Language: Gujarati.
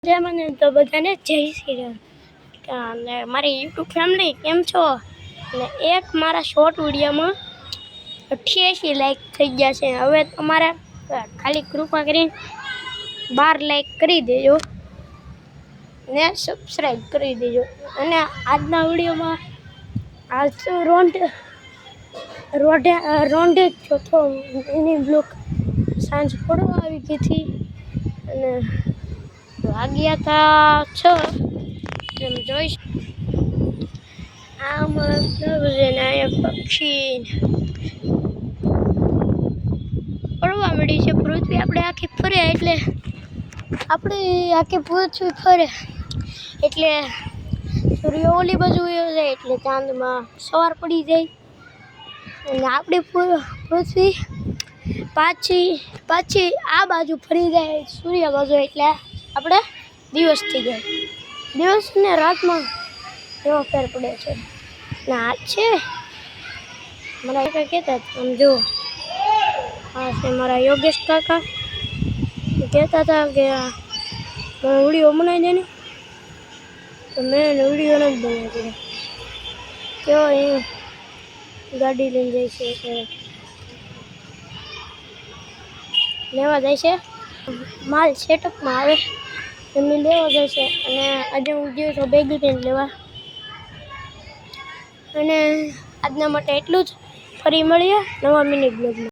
મને તો બધાને જય શ્રી રામ અને મારી યુટ્યુબ ફેમિલી કેમ છો અને એક મારા શોર્ટ વિડીયોમાં 88 લાઈક થઈ ગયા છે। હવે તમારે ખાલી કૃપા કરીને 12 લાઈક કરી દેજો ને સબસ્ક્રાઈબ કરી દેજો। અને આજના વિડીયોમાં આજ રોંઢે ચોથો મિની બ્લોક સાંજ પડવા આવી ગઈ હતી અને વાગ્યા હતા 6 તમે જોઈશ આમ પક્ષી પડવા મળી છે। પૃથ્વી આપણે આખી ફરે એટલે સૂર્ય ઓલી બાજુ જાય એટલે ચાંદમાં સવાર પડી જાય અને આપણી પૃથ્વી પાછી આ બાજુ ફરી જાય સૂર્ય બાજુ એટલે આપણે દિવસ થઈ જાય। દિવસ ને રાતમાં એવો ફેર પડે છે ને આજ છે મારા કાકા કહેતા આમ જો આ છે મારા યોગેશ કાકા કહેતા હતા કે વિડીયો બનાવી દે ને તો મેં વિડીયો નથી બનાવી કેવો અહીં ગાડી લઈને જાય છે લેવા જાય છે માલ સેટઅપમાં આવે એમને લેવા જાય છે અને આજે હું ગયો તો બેગી પેન લેવા અને આજના માટે એટલું જ। ફરી મળીએ નવા મિની બ્લોગમાં।